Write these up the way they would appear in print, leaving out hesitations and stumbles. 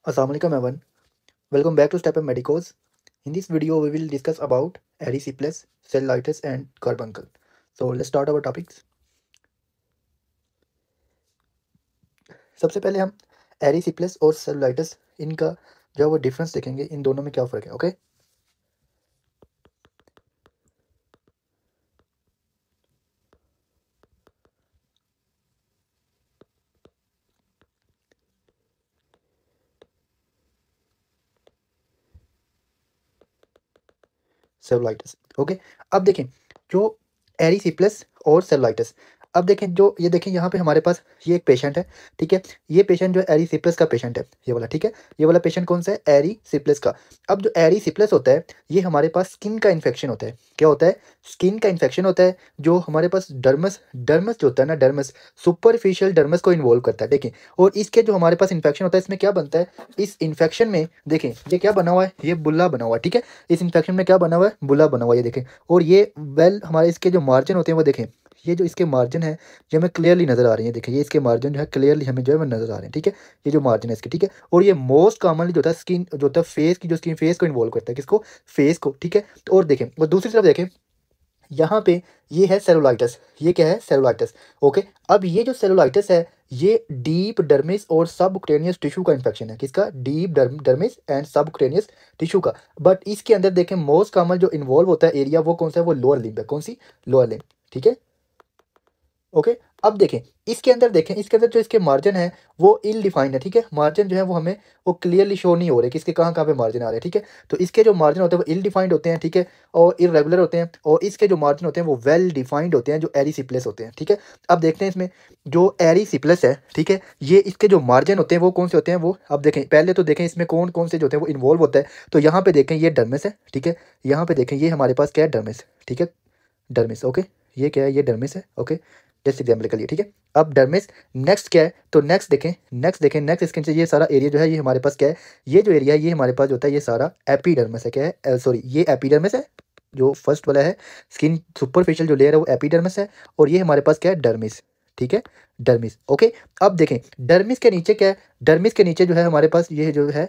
Assalamualaikum everyone. Welcome back to Step Up Medicos. In this video, we will discuss about erysipelas, cellulitis, and carbuncle. So let's start our topics. सबसे पहले हम एरिसिप्लस और cellulitis इनका जो है वो difference देखेंगे, इन दोनों में क्या फ़र्क है. Okay, cellulitis. ओके, अब देखें जो एरिसिप्लस और सेलुलाइटिस. अब देखें जो ये देखें यहाँ पे हमारे पास ये एक पेशेंट है. ठीक है, ये पेशेंट जो है एरिसिप्लस का पेशेंट है, ये वाला. ठीक है, ये वाला पेशेंट कौन सा है? एरिसिप्लस का. अब जो एरिसिप्लस होता है ये हमारे पास स्किन का इन्फेक्शन होता है. क्या होता है? स्किन का इन्फेक्शन होता है जो हमारे पास डर्मस डर्मस जो होता है ना, डर्मस सुपरफिशियल डर्मस को इन्वॉल्व करता है. देखें, और इसके जो हमारे पास इन्फेक्शन होता है इसमें क्या बनता है? इस इन्फेक्शन में देखें ये क्या बना हुआ है? ये बुल्ला बना हुआ है. ठीक है, इस इन्फेक्शन में क्या बना हुआ है? बुला बना हुआ है, ये देखें. और ये हमारे इसके जो मार्जिन होते हैं वो देखें, ये जो इसके मार्जिन है ये हमें क्लियरली नज़र आ रही है. देखें, ये इसके मार्जिन जो है क्लियरली हमें जो है वो नज़र आ रहे हैं. ठीक है, ये जो मार्जिन है इसके. ठीक है, और ये मोस्ट कॉमनली जो होता है स्किन जो होता है फेस की, जो स्किन फेस को इन्वॉल्व करता है. किसको? फेस को. ठीक है, तो और देखें और दूसरी तरफ देखें यहाँ पे ये है सेलुलाइटिस. ये क्या है? सेलुलाइटिस. ओके, अब ये जो सेलुलाइटिस है ये डीप डर्मिस और सबक्यूटेनियस टिश्यू का इन्फेक्शन है. किसका? Deep dermis and subcutaneous tissue का. बट इसके अंदर देखें मोस्ट कॉमन जो इन्वॉल्व होता है एरिया वो कौन सा है? वो लोअर लिम्ब है. कौन सी? Lower limb. ठीक है, ओके. अब देखें इसके अंदर, देखें इसके अंदर जो इसके मार्जिन है वो इल डिफाइंड है. ठीक है, मार्जिन जो है वो हमें वो क्लियरली शो नहीं हो रहे कि इसके कहाँ कहाँ पे मार्जिन आ रहे हैं. ठीक है, तो इसके जो मार्जिन होते हैं वो इल डिफाइंड होते हैं. ठीक है, और इरेगुलर होते हैं. और इसके जो मार्जिन होते हैं वो वेल डिफाइंड होते हैं जो एरिसिप्लस होते हैं. ठीक है, अब देखते हैं इसमें जो एरिसिप्लस है. ठीक है, ये इसके जो मार्जिन होते हैं वो कौन से होते हैं? वो अब देखें, पहले तो देखें इसमें कौन कौन से जो होते हैं वो इन्वॉल्व होता है. तो यहाँ पे देखें ये डर्मिस है. ठीक है, यहाँ पे देखें ये हमारे पास क्या है? डर्मिस. ठीक है, डर्मिस. ओके, ये क्या है? ये डर्मिस है. ओके, जस्ट एग्जाम्पल के लिए. ठीक है, अब डर्मिस. नेक्स्ट क्या है? तो नेक्स्ट देखें, नेक्स्ट स्किन से ये सारा एरिया जो है ये हमारे पास क्या है? ये जो एरिया है ये हमारे पास जो होता है ये सारा एपिडर्मिस है. क्या है? सॉरी, ये एपिडर्मिस है. जो फर्स्ट वाला है स्किन सुपरफिशियल जो लेयर है वो एपिडर्मिस है. और ये हमारे पास क्या है? डर्मिस. ठीक है, डर्मिस. ओके, अब देखें डर्मिस के नीचे क्या है? डर्मिस के नीचे जो है हमारे पास ये जो है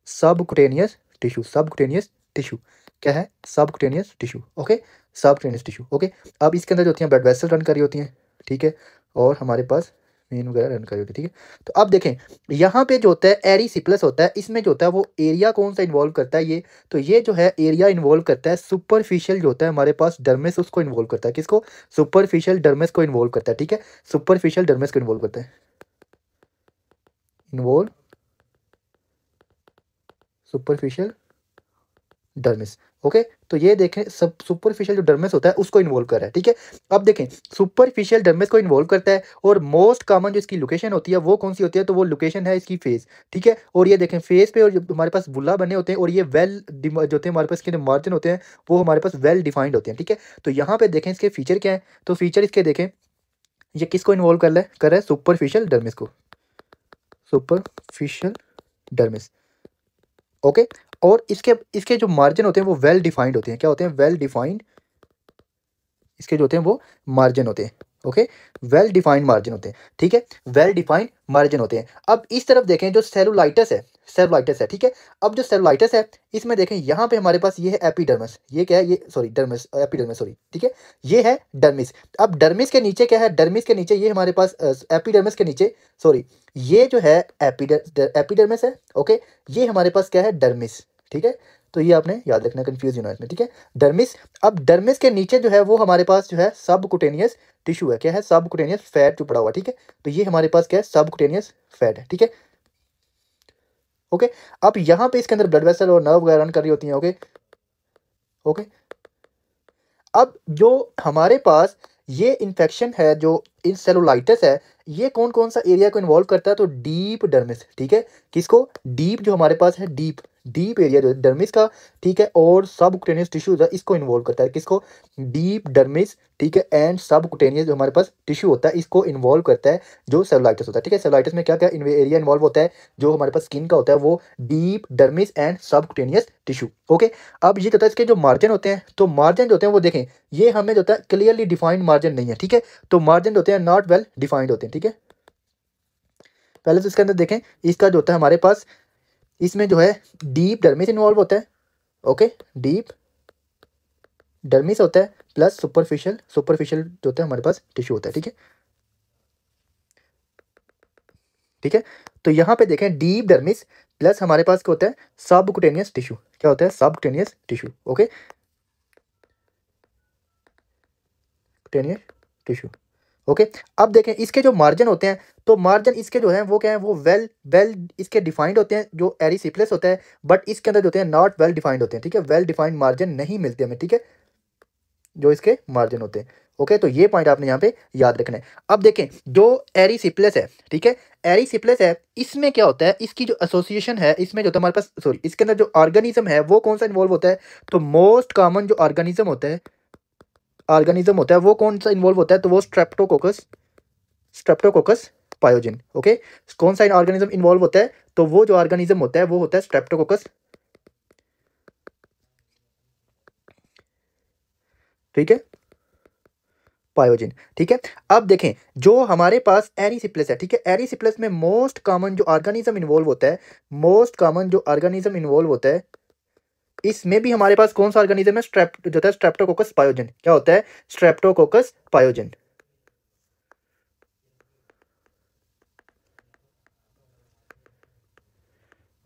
सबक्यूटेनियस टिश्यू. सबक्यूटेनियस टिश्यू क्या है? Subcutaneous tissue. Okay, subcutaneous tissue. Okay, अब इसके अंदर जो होती हैं ब्लड वेसल रन कर रही होती हैं. ठीक है, और हमारे पास वेन वगैरह रन कर रही होती है. ठीक है, तो अब देखें यहाँ पे जो होता है एरिसिप्लस होता है, इसमें जो होता है वो एरिया कौन सा इन्वॉल्व करता है? ये तो ये जो है एरिया इन्वॉल्व करता है सुपरफिशियल जो होता है हमारे पास डर्मिस, उसको इन्वॉल्व करता है. किसको? सुपरफिशियल डर्मिस को इन्वॉल्व करता है. ठीक है, सुपरफिशियल डर्मिस को इन्वॉल्व करता है. Involve superficial dermis. ओके, तो ये देखें सब सुपरफिशियल जो डर्मिस होता है उसको इन्वॉल्व कर रहा है. ठीक है, अब देखें सुपरफिशियल डर्मिस को इन्वॉल्व करता है और मोस्ट कॉमन जो इसकी लोकेशन होती है वो कौन सी होती है? तो वो लोकेशन है इसकी फेस. ठीक है, और ये देखें फेस पे और जो हमारे पास बुल्ला बने होते हैं और ये वेल जो होते हैं हमारे पास के मार्जिन होते हैं वो हमारे पास वेल डिफाइंड होते हैं. ठीक है, तो यहाँ पे देखें इसके फीचर क्या है? तो फीचर इसके देखें ये किसको इन्वॉल्व कर रहा है? सुपरफिशियल डर्मिस को. Superficial dermis. ओके, और इसके इसके जो मार्जिन होते हैं वो वेल डिफाइंड होते हैं. क्या होते हैं? Well defined. इसके जो होते हैं वो मार्जिन होते हैं. ओके, वेल डिफाइंड मार्जिन होते हैं. ठीक है, वेल डिफाइंड मार्जिन होते हैं. अब इस तरफ देखें जो सेलुलाइटिस है, सेलुलाइटिस है. ठीक है, अब जो सेलुलाइटिस है इसमें देखें यहाँ पे हमारे पास ये है एपिडर्मिस. ये क्या है? ये सॉरी डर्मिस, एपिडर्मिस सॉरी. ठीक है, ये है डर्मिस. अब डर्मिस के नीचे क्या है? डर्मिस के नीचे ये हमारे पास एपिडर्मिस के नीचे सॉरी ये जो है एपिडर्मिस है. ओके, ये हमारे पास क्या है? डर्मिस. ठीक है, तो ये आपने याद रखना, कंफ्यूज होना इसमें. ठीक है, डर्मिस. अब डर्मिस के नीचे जो है वो हमारे पास जो है सबक्यूटेनियस टिश्यू है. क्या है? सबक्यूटेनियस फैट जो पड़ा हुआ. ठीक है, तो ये हमारे पास क्या है? सबक्यूटेनियस फैट है. ठीक है, ओके. अब यहाँ पे इसके अंदर ब्लड वेसल और नर्व वगैरह रन कर रही होती हैं. Okay, okay. अब जो हमारे पास ये इन्फेक्शन है जो इन सेलुलाइटिस है ये कौन कौन सा एरिया को इन्वॉल्व करता है? तो डीप डर्मिस. ठीक है, किसको? डीप जो हमारे पास है डीप डीप एरिया जो डर्मिस का. ठीक है, और सबक्यूटेनियस टिश्यू है इसको इन्वॉल्व करता है. किसको? Deep dermis. ठीक है, एंड सबक्यूटेनियस जो हमारे पास टिश्यू होता है इसको इन्वॉल्व करता है जो सेलुलाइटिस होता है. ठीक है, सेलुलाइटिस में क्या क्या एरिया इन्वॉल्व होता है? जो हमारे पास स्किन का होता है वो deep dermis and subcutaneous tissue. Okay, अब ये होता है इसके जो मार्जिन होते हैं, तो मार्जिन जो होते हैं वो देखें ये हमें जो होता है क्लियरली डिफाइंड मार्जिन नहीं है. ठीक है, तो मार्जिन होते हैं नॉट वेल डिफाइंड होते हैं. ठीक है, पहले तो इसके अंदर देखें, इसका जो होता है हमारे पास, इसमें जो है डीप डर्मिस इन्वॉल्व होता है। ओके, डीप डर्मिस होता है प्लस सुपरफिशियल सुपरफिशियल जो होता है हमारे पास टिश्यू होता है। ठीक है, ठीक है। तो यहाँ पे देखें डीप डर्मिस प्लस हमारे पास क्या होता है, सबकुटेनियस टिश्यू। क्या होता है, subcutaneous tissue. Okay, cutaneous tissue. Okay, अब देखें इसके जो मार्जिन होते हैं, तो मार्जिन इसके जो है वो क्या है, वो वेल वेल इसके डिफाइंड होते हैं, जो एरिसिप्लस होता है, बट इसके अंदर जो होते हैं नॉट वेल डिफाइंड होते हैं। ठीक है, वेल डिफाइंड मार्जिन नहीं मिलते हमें। ठीक है, जो इसके मार्जिन होते हैं। ओके, तो ये पॉइंट आपने यहाँ पे याद रखना है। अब देखें जो एरिसिप्लस है, ठीक है, एरिसिप्लस है, इसमें क्या होता है, इसकी जो एसोसिएशन है, इसमें जो होता है हमारे पास, सॉरी, इसके अंदर जो ऑर्गेनिज्म है वो कौन सा इन्वॉल्व होता है, तो मोस्ट कॉमन जो ऑर्गेनिज्म होता है वो कौन सा इन्वॉल्व होता है, तो वो स्ट्रेप्टोकोकस पायोजिन। ओके, कौन सा ऑर्गेनिज्म इन्वॉल्व होता है, तो वो जो ऑर्गेनिज्म होता है वो होता है स्ट्रेप्टोकोकस। ठीक है, पायोजिन। ठीक है, अब देखें जो हमारे पास एरिसिप्लस है, ठीक है, एरिसिप्लस में मोस्ट कॉमन जो ऑर्गेनिज्म इन्वॉल्व होता है, मोस्ट कॉमन जो ऑर्गेनिज्म इन्वॉल्व होता है, इसमें भी हमारे पास कौन सा ऑर्गेनिज्म है, जो होता है स्ट्रेप्टोकोकस पायोजिन। क्या होता है, स्ट्रेप्टोकोकस पायोजिन।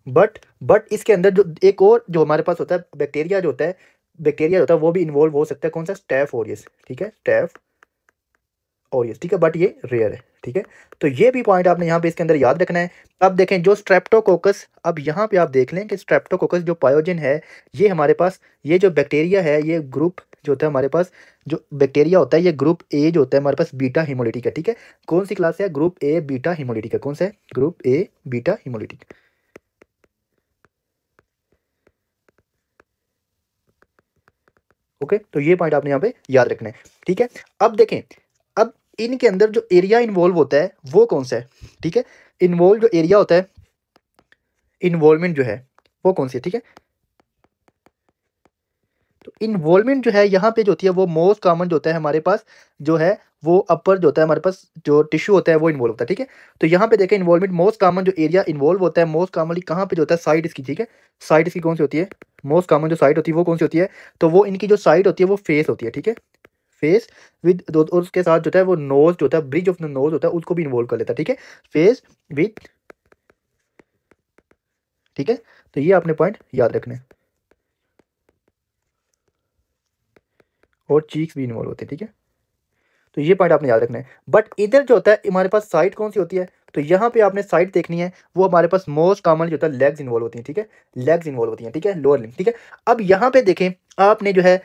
बट इसके अंदर जो एक और जो हमारे पास होता है बैक्टीरिया, जो होता है बैक्टीरिया होता है वो भी इन्वॉल्व हो सकता है। कौन सा, स्टेफ ओरियस। ठीक है, स्टेफ ओरियस। ठीक है, बट ये रेयर है। ठीक है, तो ये भी पॉइंट आपने यहाँ पे इसके अंदर याद रखना है। अब देखें जो स्ट्रेप्टोकोकस, अब यहाँ पे आप देख लें कि स्ट्रेप्टोकोकस जो पायोजिन है, ये हमारे पास ये जो बैक्टीरिया है, ये ग्रुप जो होता है हमारे पास, जो बैक्टीरिया होता है, ये ग्रुप ए जो होता है हमारे पास बीटा हिमोलिटिक है। ठीक है, कौन सी क्लास है, ग्रुप ए बीटा हिमोलिटिक है। कौन सा है, group A beta haemolytic. Okay, तो ये पॉइंट आपने यहाँ पे याद रखना है। ठीक है, अब देखें, अब इनके अंदर जो एरिया इन्वॉल्व होता है वो कौन सा है। ठीक है, इन्वॉल्व जो एरिया होता है, इन्वॉल्वमेंट जो है वो कौन सी है। ठीक है, तो इन्वॉल्वमेंट जो है यहाँ पे जो होती है वो मोस्ट कॉमन जो होता है हमारे पास, जो है वो अपर जो होता है हमारे पास, जो टिश्यू होता है वो इन्वॉल्व होता है। ठीक है, तो यहाँ पे देखें इन्वॉल्वमेंट मोस्ट कॉमन जो एरिया इन्वॉल्व होता है, मोस्ट कॉमनली कहाँ पे जो होता है, साइड इसकी। ठीक है, साइड इसकी कौन सी होती है, मोस्ट कॉमन जो साइड होती है वो कौन सी होती है, तो वो इनकी जो साइड होती है वो फेस होती है। ठीक है, फेस विद दो, और उसके साथ जो होता है वो नोज जो होता है, ब्रिज ऑफ द नोज होता है, उसको भी इन्वॉल्व कर लेता है। ठीक है, फेस विद। ठीक है, तो ये आपने पॉइंट याद रखने हैं, और चीक्स भी इन्वॉल्व होते हैं। ठीक है, तो ये पॉइंट आपने याद रखना है। बट इधर जो होता है हमारे पास साइड कौन सी होती है, तो यहाँ पे आपने साइड देखनी है, वो हमारे पास मोस्ट कॉमन जो होता है लेग्स इन्वॉल्व होती हैं। ठीक है, लेग्स इन्वॉल्व होती हैं। ठीक है, लोअर लिम्ब। ठीक है, अब यहाँ पे देखें आपने जो है,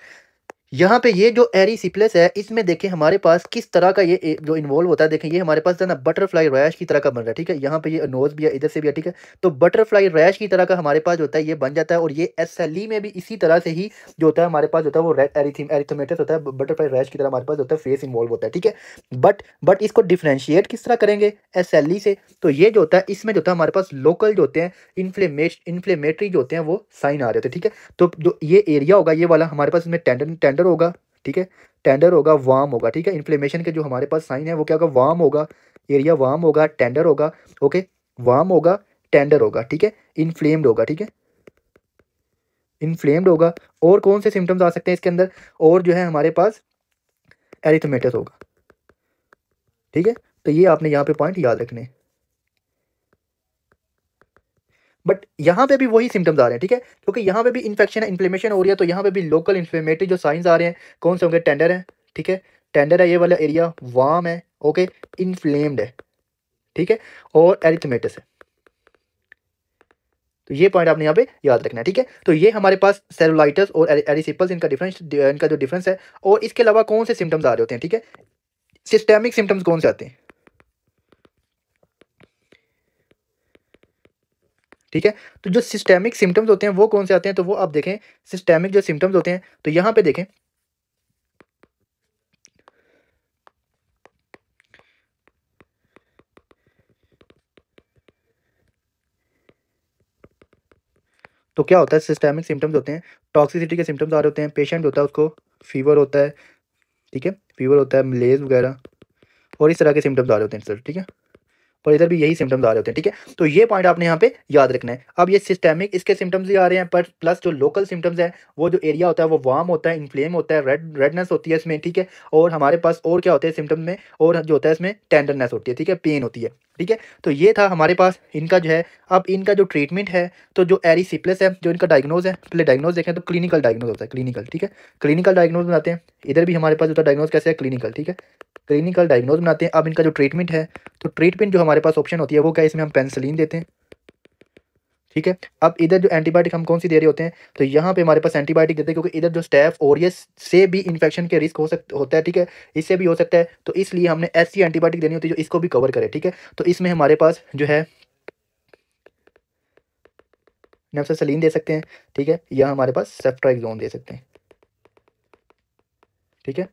यहाँ पे ये जो एरिसिप्लस है, इसमें देखें हमारे पास किस तरह का ये जो इन्वॉल्व होता है। देखें ये हमारे पास जो है ना बटरफ्लाई रैश की तरह का बन रहा है। ठीक है, यहाँ पे ये नोज भी है, इधर से भी है। ठीक है, तो बटरफ्लाई रैश की तरह का हमारे पास जो होता है ये बन जाता है, और ये एसएलई में भी इसी तरह से ही जो होता है हमारे पास जो होता है वो रेड एरिथमेटस होता है, बटरफ्लाई रैश की तरह हमारे पास होता है फेस इन्वॉल्व होता है। ठीक है, बट इसको डिफ्रेंशिएट किस तरह करेंगे एसएलई से, तो ये जो होता है इसमें जो होता है हमारे पास लोकल जो होते हैं इन्फ्लेमेटरी जो होते हैं वो साइन आ रहे होते हैं। ठीक है, तो जो ये एरिया होगा ये वाला हमारे पास इसमें टेंडर होगा। ठीक है, टेंडर होगा, वार्म होगा। ठीक है, इन्फ्लेमेशन के जो हमारे पास साइन है वो क्या होगा, वार्म होगा, एरिया वार्म होगा, टेंडर होगा। ओके, वार्म होगा, टेंडर होगा। ठीक है, इन्फ्लेम्ड होगा। ठीक है, इन्फ्लेम्ड होगा। और कौन से सिम्टम्स आ सकते हैं इसके अंदर, और जो है हमारे पास एरिथमेटस होगा। ठीक है, तो ये आपने यहाँ पे पॉइंट याद रखने हैं। बट यहाँ पे भी वही सिम्टम्स आ रहे हैं। ठीक है, क्योंकि यहाँ पे भी इन्फेक्शन है, इन्फ्लेमेशन हो रही है, तो यहाँ पे भी लोकल इन्फ्लेमेटरी जो साइंस आ रहे हैं कौन से होंगे, टेंडर है। ठीक है, टेंडर है ये वाला एरिया, वार्म है। ओके, इन्फ्लेम्ड है। ठीक है, और एरिथमेटस है। तो ये पॉइंट आपने यहाँ पे याद रखना है। ठीक है, तो ये हमारे पास सेलुलाइटिस और एरिसिपल्स इनका जो डिफरेंस है, और इसके अलावा कौन से सिम्टम्स आ रहे होते हैं। ठीक है, सिस्टेमिक सिम्टम्स कौन से आते हैं। ठीक है, तो जो सिस्टेमिक सिम्टम्स होते हैं वो कौन से आते हैं, तो वो आप देखें, सिस्टेमिक जो सिम्टम्स होते हैं, तो यहाँ पे देखें, तो क्या होता है, सिस्टेमिक सिम्टम्स होते हैं, टॉक्सिसिटी के सिम्टम्स आ रहे होते हैं, पेशेंट होता है उसको फीवर होता है। ठीक है, फीवर होता है, मलेज वगैरह, और इस तरह के सिम्टम्स आ रहे होते हैं सर। ठीक है, और इधर भी यही सिम्टम्स आ रहे होते हैं, ठीक है। तो ये पॉइंट आपने यहाँ पे याद रखना है। अब ये सिस्टेमिक इसके सिम्टम्स भी आ रहे हैं, पर प्लस जो लोकल सिम्टम्स है वो जो एरिया होता है वो वार्म होता है, इन्फ्लेम होता है, रेडनेस होती है इसमें, ठीक है। और हमारे पास और क्या होते हैं सिम्टम्स में, और जो होता है इसमें टेंडरनेस होती है, ठीक है, पेन होती है, ठीक है। तो ये था हमारे पास इनका जो है। अब इनका जो ट्रीटमेंट है, तो जो एरिसिप्लस है, जो इनका डायग्नोज है, पहले डायग्नोज देखें तो क्लिनिकल डायग्नोज होता है, क्लिनिकल, ठीक है। क्लिनिकल डायग्नोज बनाते हैं, इधर भी हमारे पास होता है डायग्नोज कैसे है, क्लिनिकल, ठीक है। क्लिनिकल डायग्नोज बनाते हैं। अब इनका जो ट्रीटमेंट है, तो ट्रीटमेंट जो हमारे पास ऑप्शन होती है वो क्या है, इसमें हम पेनिसिलिन देते हैं, ठीक है। अब इधर जो एंटीबायोटिक हम कौन सी दे रहे होते हैं, तो यहाँ पे हमारे पास एंटीबायोटिक देते हैं, क्योंकि इधर जो स्टैफ ओरियस से भी इन्फेक्शन के रिस्क होता है, ठीक है, इससे भी हो सकता है। तो इसलिए हमने ऐसी एंटीबायोटिक देनी होती है जो इसको भी कवर करे, ठीक है। तो इसमें हमारे पास जो है नेफ्सेसलीन दे सकते हैं, ठीक है, या हमारे पास सेफ्ट्राइक्सोन दे सकते हैं, ठीक है।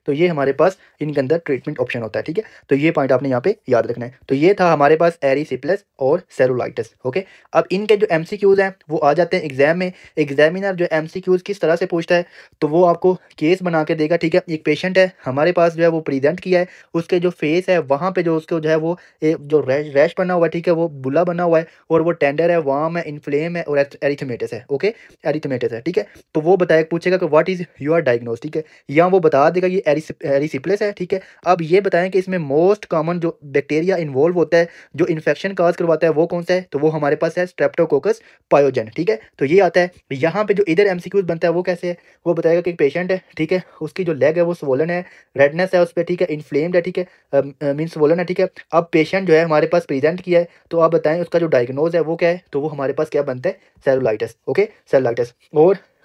तो ये हमारे पास इनके अंदर ट्रीटमेंट ऑप्शन होता है, ठीक है। तो ये पॉइंट आपने यहाँ पे याद रखना है। तो ये था हमारे पास एरिसिप्लस और सेलुलाइटिस, ओके। अब इनके जो एमसीक्यूज हैं वो आ जाते हैं एग्जाम में। एग्जामिनर जो एमसीक्यूज किस तरह से पूछता है, तो वो आपको केस बना के देगा, ठीक है। एक पेशेंट है हमारे पास जो है वो प्रेजेंट किया है, उसके जो फेस है वहाँ पे जो उसको जो है वो जो रैश बना हुआ है, ठीक है, वो बुला बना हुआ है, और वो टेंडर है, वार्म है, इन्फ्लेम है, और एरिथमेटिस है, ओके, एरिथमेटिस है, ठीक है। तो वो पूछेगा कि व्हाट इज योर डायग्नोज, ठीक है, या वो बता देगा ये एरिसिप्लस है, ठीक है। अब ये बताएं कि इसमें मोस्ट कॉमन जो बैक्टीरिया इन्वॉल्व होता है, जो इन्फेक्शन काज करवाता है, वो कौन सा है, तो वो हमारे पास है स्ट्रेप्टोकोकस पायोजन, ठीक है। तो ये आता है यहाँ पे। जो इधर एमसीक्यूज बनता है वो कैसे है, वो बताएगा कि एक पेशेंट है, ठीक है, उसकी जो लेग है वो स्वोलन है, रेडनेस है उस पर, ठीक है, इन्फ्लेम्ड है, ठीक है, मीन स्वोलन है, ठीक है। अब पेशेंट जो है हमारे पास प्रेजेंट किया है, तो आप बताएं उसका जो डायग्नोज है वो क्या है, तो वो हमारे पास क्या बनता है, सेलुलाइटिस, ओके, सेलुलाइटिस।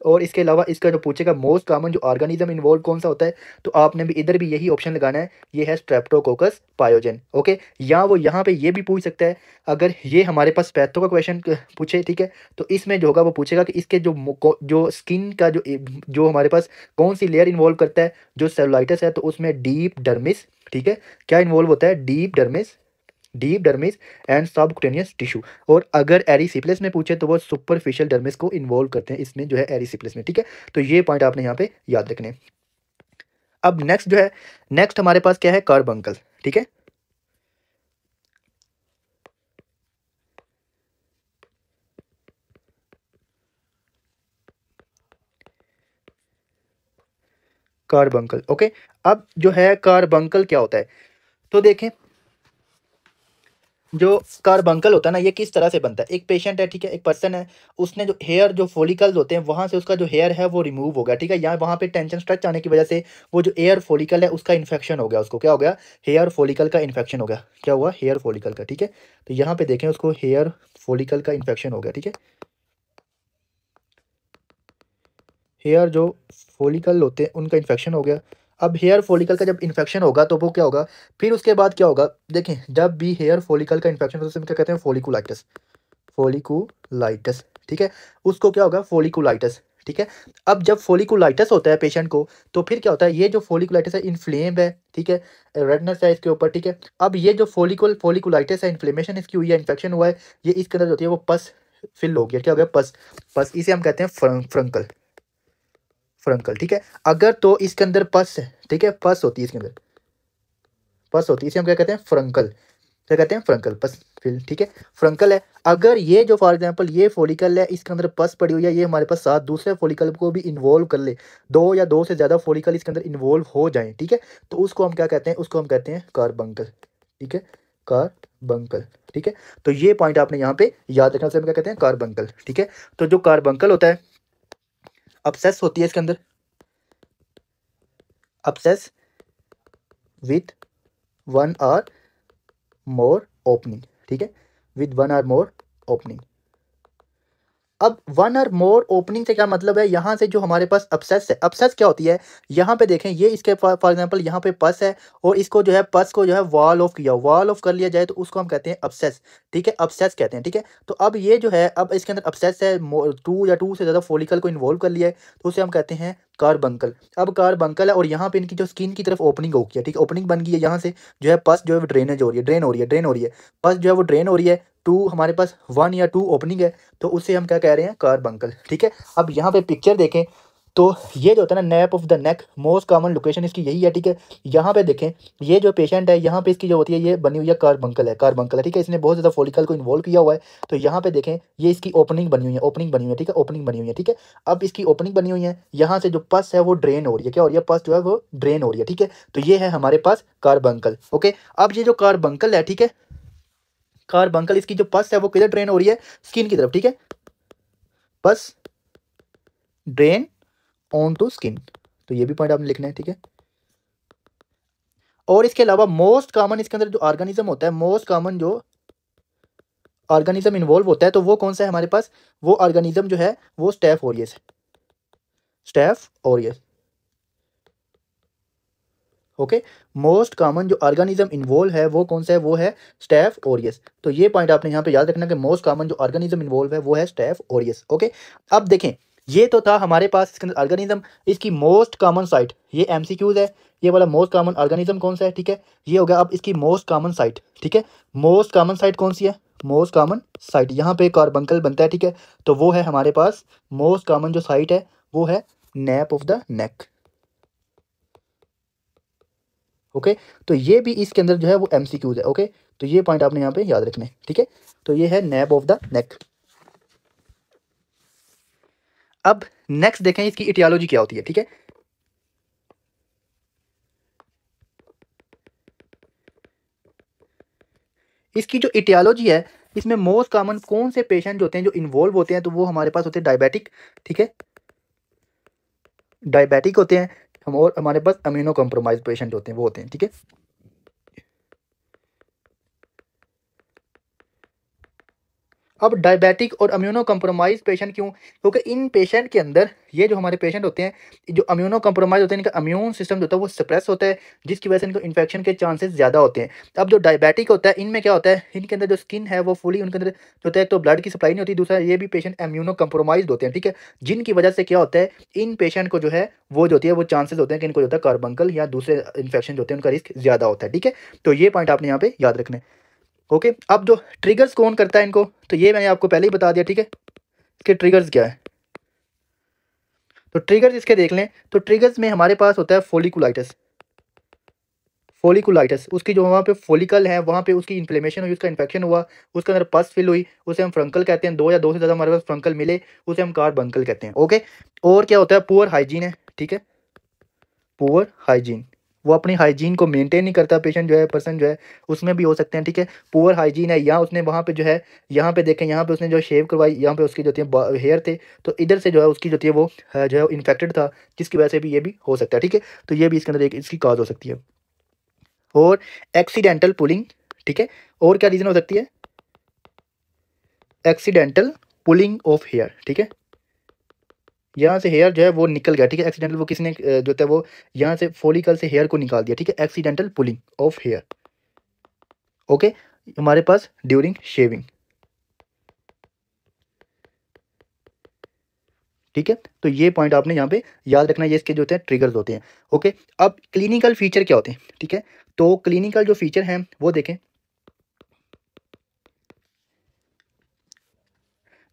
और इसके अलावा इसका जो पूछेगा मोस्ट कॉमन जो ऑर्गेनिज्म इन्वॉल्व कौन सा होता है, तो आपने भी इधर भी यही ऑप्शन लगाना है, ये है स्ट्रेप्टोकोकस पायोजन, ओके। या वो यहाँ पे ये भी पूछ सकता है, अगर ये हमारे पास पैथो का क्वेश्चन पूछे, ठीक है, तो इसमें जो होगा वो पूछेगा कि इसके जो स्किन का जो हमारे पास कौन सी लेयर इन्वॉल्व करता है, जो सेलुलाइटिस है तो उसमें डीप डर्मिस, ठीक है, क्या इन्वॉल्व होता है, deep dermis and subcutaneous tissue. और अगर एरिसिप्लस में पूछे तो वो सुपरफिशियल डर्मिस को इन्वॉल्व करते हैं इसमें, जो है एरिसिप्लस में, ठीक है। तो ये पॉइंट आपने यहाँ पे याद रखने हैं। अब नेक्स्ट जो है, नेक्स्ट हमारे पास क्या है, कार्बंकल, ठीक है। Carbuncle, okay. अब जो है कार्बंकल क्या होता है, तो देखें जो कार्बंकल होता है ना, ये किस तरह से बनता है। एक पेशेंट है, ठीक है, एक पर्सन है, उसने जो हेयर जो फॉलिकल्स होते हैं वहाँ से उसका जो हेयर है वो रिमूव हो गया, ठीक है, या वहाँ पे टेंशन स्ट्रेच आने की वजह से वो जो एयर फॉलिकल है उसका इन्फेक्शन हो गया, उसको क्या हो गया, हेयर फॉलिकल का इन्फेक्शन हो गया, क्या हुआ, हेयर फॉलिकल का, ठीक है। तो यहाँ पे देखें उसको हेयर फॉलिकल का इन्फेक्शन हो गया, ठीक है। हेयर जो फॉलिकल होते हैं उनका इन्फेक्शन हो गया। अब हेयर फॉलिकल का जब इन्फेक्शन होगा तो वो क्या होगा, फिर उसके बाद क्या होगा, देखें जब भी हेयर फॉलिकल का इन्फेक्शन होता है उसमें क्या कहते हैं, फॉलिकुलाइटिस, फॉलिकुलाइटिस, ठीक है, उसको क्या होगा, फॉलिकुलाइटिस, ठीक है। अब जब फॉलिकुलाइटिस होता है पेशेंट को, तो फिर क्या होता है, ये जो फॉलिकुलाइटिस है इन्फ्लेम है, ठीक है, रेडनेस है इसके ऊपर, ठीक है। अब ये जो फॉलिकुलाइटिस है, इन्फ्लेमेशन इसकी हुई है, इन्फेक्शन हुआ है, ये इसके अंदर जो होती है वो पस फिल हो गया, क्या हो गया, पस, पस इसे हम कहते हैं फ्रंकल, फ्रंकल, ठीक है। अगर तो इसके अंदर पस है, ठीक है, पस होती है इसके अंदर, पस होती है, इसे हम क्या कहते हैं, फ्रंकल, क्या कहते हैं, फ्रंकल, पस फिल, ठीक है, फ्रंकल है। अगर ये जो फॉर एग्जांपल ये फॉलिकल है, इसके अंदर पस पड़ी हुई है, ये हमारे पास साथ दूसरे फॉलिकल को भी इन्वॉल्व कर ले, दो या दो से ज़्यादा फॉलिकल इसके अंदर इन्वॉल्व हो जाएं, ठीक है, तो उसको हम क्या कहते हैं, उसको हम कहते हैं कार्बंकल, ठीक है, कार्बंकल, ठीक है। तो ये पॉइंट आपने यहाँ पे याद रखना, से हम क्या कहते हैं, कार्बंकल, ठीक है। तो जो कार्बंकल होता है, अपसेस होती है इसके अंदर, abscess with one or more opening, ठीक है, with one or more opening. अब वन और मोर ओपनिंग से क्या मतलब है, यहाँ से जो हमारे पास अपसेस है, अपसेस क्या होती है, यहाँ पे देखें, ये इसके फॉर एग्जांपल यहाँ पे पस है, और इसको जो है पस को जो है वॉल ऑफ किया, वॉल ऑफ कर लिया जाए तो उसको हम कहते हैं अपसेस, ठीक है, अपसेस कहते हैं, ठीक है। तो अब ये जो है, अब इसके अंदर अपसेस है, टू या टू से ज़्यादा फॉलिकल को इन्वॉल्व कर लिया है, तो उसे हम कहते हैं कार्बंकल। अब कार्बंकल है, और यहाँ पे इनकी जो स्किन की तरफ ओपनिंग हो गई है, ठीक है, ओपनिंग बन गई है, यहाँ से जो है पस जो है ड्रेनेज हो रही है, ड्रेन हो रही है, पस जो है वो ड्रेन हो रही है, टू हमारे पास वन या टू ओपनिंग है, तो उससे हम क्या कह रहे हैं, कार्बंकल, ठीक है। अब यहाँ पे पिक्चर देखें, तो ये जो होता है ना nap of the neck, most common location इसकी यही है, ठीक है। यहाँ पे देखें ये जो पेशेंट है यहाँ पे इसकी जो होती है ये बनी हुई है कार्बंकल है, कार्बंकल है, ठीक है। इसने बहुत ज़्यादा फॉलिकल को इन्वॉल्व किया हुआ है। तो यहाँ पे देखें ये इसकी ओपनिंग बनी हुई है, ओपनिंग बनी हुई है, ठीक है, ओपनिंग बनी हुई है, ठीक है। अब इसकी ओपनिंग बनी हुई है, यहाँ से जो पस है वो ड्रेन हो रही है, क्या हो रही है, पस जो है वो ड्रेन हो रही है, ठीक है। तो ये है हमारे पास कार्बंकल, ओके। अब ये जो कार्बंकल है, ठीक है, कार्बंकल इसकी जो पस है वो किधर ड्रेन हो रही है, स्किन की तरफ, ठीक है। पस ड्रेन ऑन टू स्किन, तो ये भी पॉइंट आपने लिखना है, ठीक है। और इसके अलावा मोस्ट कॉमन इसके अंदर जो ऑर्गेनिज्म होता है, मोस्ट कॉमन जो ऑर्गेनिज्म इन्वॉल्व होता है, तो वो कौन सा है हमारे पास, वो ऑर्गेनिज्म जो है वो staph aureus, staph aureus, okay. Most common जो ऑर्गेनिज्म इन्वॉल्व है वो कौन सा है, वो है स्टेफ ओरियस। तो ये पॉइंट आपने यहाँ पे याद रखना कि मोस्ट कॉमन जो ऑर्गेनिज्म इन्वॉल्व है वो है स्टेफ ओरियस, ओके। अब देखें ये तो था हमारे पास इसके अंदर ऑर्गेनिज्म, इसकी मोस्ट कॉमन साइट, ये एमसीक्यूज है, ये वाला मोस्ट कॉमन ऑर्गेनिज्म कौन सा है, ठीक है, ये हो गया। अब इसकी मोस्ट कॉमन साइट, ठीक है, मोस्ट कॉमन साइट कौन सी है, मोस्ट कॉमन साइट यहाँ पे कार्बंकल बनता है, ठीक है। तो वो है हमारे पास मोस्ट कॉमन जो साइट है वो है nap of the neck, okay. तो ये भी इसके अंदर जो है वो एमसीक्यूज है, ओके। तो ये पॉइंट आपने यहाँ पे याद रखने, ठीक है। तो ये है नैप ऑफ द नेक। अब नेक्स्ट देखें इसकी इटियोलॉजी क्या होती है, ठीक है। इसकी जो इटियोलॉजी है इसमें मोस्ट कॉमन कौन से पेशेंट जो होते हैं जो इन्वॉल्व होते हैं, तो वो हमारे पास होते हैं डायबिटिक, ठीक है, डायबिटिक होते हैं हम, और हमारे पास अम्यूनो कॉम्प्रोमाइज पेशेंट होते हैं वो होते हैं, ठीक है। अब डायबिटिक और अम्यूनो कम्प्रोमाइज पेशेंट क्यों, क्योंकि इन पेशेंट के अंदर ये जो हमारे पेशेंट होते हैं जो अम्यूनो कम्प्रोमाइज होते हैं इनका इम्यून सिस्टम जो होता है वो सप्रेस होता है, जिसकी वजह से इनको इन्फेक्शन के चांसेस ज़्यादा होते हैं। अब जो डायबिटिक होता है इनमें क्या होता है, इनके अंदर जो स्किन है वो फुली उनके अंदर जो होता है, एक तो ब्लड की सप्लाई नहीं होती, दूसरा ये भी पेशेंट अम्यूनो कम्प्रोमाइज होते हैं, ठीक है। जिनकी वजह से क्या होता है इन पेशेंट को जो है वो जो होती है वो चांसेस होते हैं कि इनको जो होता है कार्बंकल या दूसरे इन्फेक्शन जो होते हैं उनका रिस्क ज़्यादा होता है, ठीक है। तो ये पॉइंट आपने यहाँ पे याद रखना है, ओके। अब जो ट्रिगर्स कौन करता है इनको, तो ये मैंने आपको पहले ही बता दिया, ठीक है। इसके ट्रिगर्स क्या है, तो ट्रिगर्स इसके देख लें। तो ट्रिगर्स में हमारे पास होता है फोलिकुलाइटिस, फोलिकुलाइटिस उसकी जो वहाँ पे फोलिकल है वहाँ पे उसकी इन्फ्लेमेशन हुई, उसका इन्फेक्शन हुआ, उसके अंदर पस फिल हुई, उसे हम फ्रंकल कहते हैं। दो या दो से ज़्यादा हमारे पास फ्रंकल मिले उसे हम कार्बंकल कहते हैं, ओके। और क्या होता है, पुअर हाइजीन है, ठीक है, पुअर हाइजीन, वो अपनी हाइजीन को मेंटेन नहीं करता पेशेंट जो है, पर्सन जो है, उसमें भी हो सकते हैं, ठीक है। पुअर हाइजीन है, या उसने वहाँ पे जो है यहाँ पे देखें, यहाँ पे उसने जो शेव करवाई, यहाँ पे उसकी जो होती है हेयर थे, तो इधर से जो है उसकी जो होती है वो जो है इन्फेक्टेड था, जिसकी वजह से भी ये भी हो सकता है, ठीक है। तो ये भी इसके अंदर एक इसकी काज हो सकती है। और एक्सीडेंटल पुलिंग, ठीक है, और क्या रीज़न हो सकती है, एक्सीडेंटल पुलिंग ऑफ हेयर, ठीक है, यहाँ से हेयर जो है वो निकल गया, ठीक है, एक्सीडेंटल वो किसने जो होता है वो यहाँ से फॉलिकल से हेयर को निकाल दिया, ठीक है, accidental pulling of hair, okay. हमारे पास ड्यूरिंग शेविंग, ठीक है। तो ये पॉइंट आपने यहाँ पे याद रखना, ये इसके जो होते हैं ट्रिगर्स होते हैं, ओके। अब क्लिनिकल फीचर क्या होते हैं, ठीक है। तो क्लिनिकल जो फीचर हैं वो देखें,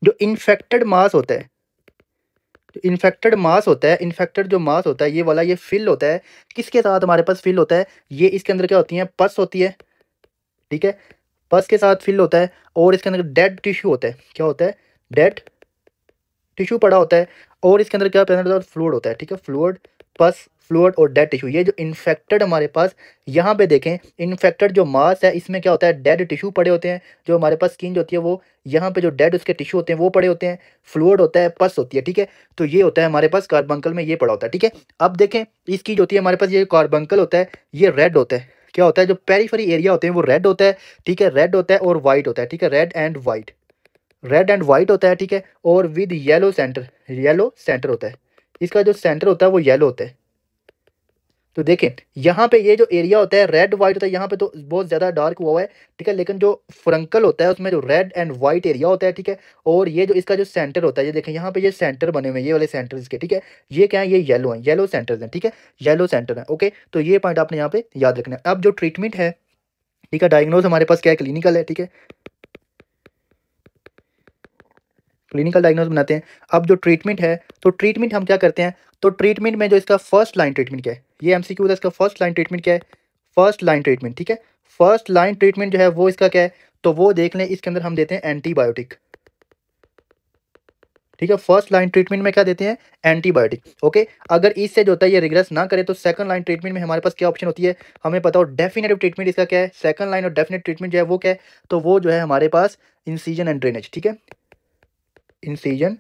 जो इन्फेक्टेड मास होता है, जो इन्फेक्टेड मास होता है, इन्फेक्टेड जो मास होता है ये वाला, ये फिल होता है, किसके साथ हमारे पास फिल होता है, ये इसके अंदर क्या होती है, पस होती है, ठीक है, पस के साथ फिल होता है। और इसके अंदर डेड टिश्यू होता है, क्या होता है, डेड टिश्यू पड़ा होता है। और इसके अंदर क्या होता है, फ्लूइड होता है, ठीक है, फ्लूइड, पस, फ्लूइड और डेड टिश्यू, ये जो इन्फेक्टेड हमारे पास यहाँ पे देखें, इन्फेक्टेड जो मास है इसमें क्या होता है, डेड टिश्यू पड़े होते हैं, जो हमारे पास स्किन जो होती है वो यहाँ पे जो डेड उसके टिश्यू होते हैं वो पड़े होते हैं, फ्लूइड होता है, पस होती है, ठीक है। तो ये होता है हमारे पास कार्बंकल में ये पड़ा होता है, ठीक है। अब देखें इसकी जो होती है हमारे पास ये कार्बंकल होता है, ये रेड होता है, क्या होता है, जो पेरीफेरी एरिया होते हैं वो रेड होता है, ठीक है, रेड होता है और वाइट होता है, ठीक है, red and white, red and white होता है, ठीक है। और with yellow centre, yellow centre होता है, इसका जो सेंटर होता है वो येलो होता है। तो देखें यहाँ पे ये जो एरिया होता है रेड वाइट होता है, यहाँ पे तो बहुत ज़्यादा डार्क हुआ है, ठीक है, लेकिन जो फ्रंकल होता है उसमें जो रेड एंड वाइट एरिया होता है, ठीक है। और ये जो इसका जो सेंटर होता है, ये देखें यहाँ पे ये सेंटर बने हुए हैं, ये वाले सेंटर इसके, ठीक है, ये क्या है, ये येलो है, येलो सेंटर्स हैं, ठीक है, येलो सेंटर है, ओके। तो ये पॉइंट आपने यहाँ पे याद रखना है। अब जो ट्रीटमेंट है, ठीक है, डायग्नोज हमारे पास क्या है, क्लिनिकल है, ठीक है, क्लिनिकल डायग्नोसिस बनाते हैं। अब जो ट्रीटमेंट है, तो ट्रीटमेंट हम क्या करते हैं, तो ट्रीटमेंट में जो इसका फर्स्ट लाइन ट्रीटमेंट क्या है, ये एमसीक्यू था, इसका फर्स्ट लाइन ट्रीटमेंट क्या है, फर्स्ट लाइन ट्रीटमेंट, ठीक है। फर्स्ट लाइन ट्रीटमेंट जो है वो इसका क्या है, तो वो देख लें, इसके अंदर हम देते हैं एंटीबायोटिक, ठीक है। फर्स्ट लाइन ट्रीटमेंट में क्या देते हैं, एंटीबायोटिक, ओके। अगर इससे जो होता है ये रिग्रेस ना करे तो सेकंड लाइन ट्रीटमेंट में हमारे पास क्या ऑप्शन होती है, हमें पता हो डेफिनेटिव ट्रीटमेंट इसका क्या है, सेकंड लाइन और डेफिनेट ट्रीटमेंट जो है वो क्या है, तो वो जो है हमारे पास इंसिजन एंड ड्रेनेज, ठीक है। इंसिजन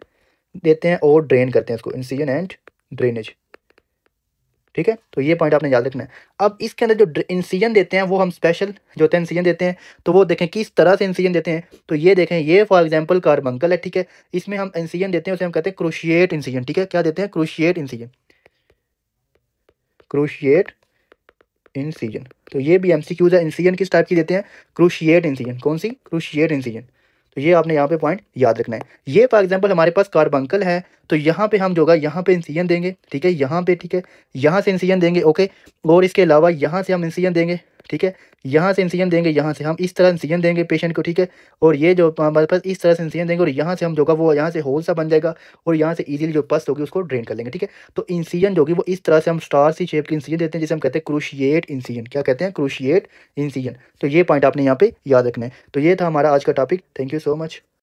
देते हैं और ड्रेन करते हैं इसको, इंसिजन एंड ड्रेनेज, ठीक है। तो ये पॉइंट आपने याद रखना है। अब इसके अंदर जो इंसिजन देते हैं वो हम स्पेशल जो होते हैं इंसिजन देते हैं, तो वो देखें किस तरह से इंसिजन देते हैं। तो ये देखें, ये फॉर एग्जांपल कार्बंकल है, ठीक है। इसमें हम इंसिजन देते हैं, उसे हम कहते हैं क्रूशिएट इंसिजन, ठीक है। क्या देते हैं, क्रूशिएट इंसिजन, क्रूशिएट इंसिजन। तो ये भी एमसीक्यूज है, इंसिजन किस टाइप की देते हैं, क्रूशिएट इंसिजन, कौन सी, क्रूशिएट इंसिजन। तो ये आपने यहाँ पे पॉइंट याद रखना है। ये फॉर एग्जांपल हमारे पास कार्बंकल है, तो यहाँ पे हम जो होगा यहाँ पे इंसिजन देंगे, ठीक है, यहाँ पे, ठीक है, यहाँ से इंसिजन देंगे, ओके। और इसके अलावा यहाँ से हम इंसिजन देंगे, ठीक है, यहाँ से इंसिजन देंगे, यहाँ से हम इस तरह इंसिजन देंगे पेशेंट को, ठीक है। और ये जो हमारे पास इस तरह से इंसिजन देंगे और यहाँ से हम जो होगा वो यहाँ से होल सा बन जाएगा और यहाँ से इजीली जो पस होगी उसको ड्रेन कर लेंगे, ठीक है। तो इंसिजन जो होगी वो इस तरह से हम स्टार सी शेप की इंसिजन देते हैं, जिसे हम कहते हैं क्रूशिएट इंसिजन। क्या कहते हैं, क्रूशिएट इंसिजन। तो ये पॉइंट आपने यहाँ पे याद रखना है। तो ये था हमारा आज का topic. Thank you so much.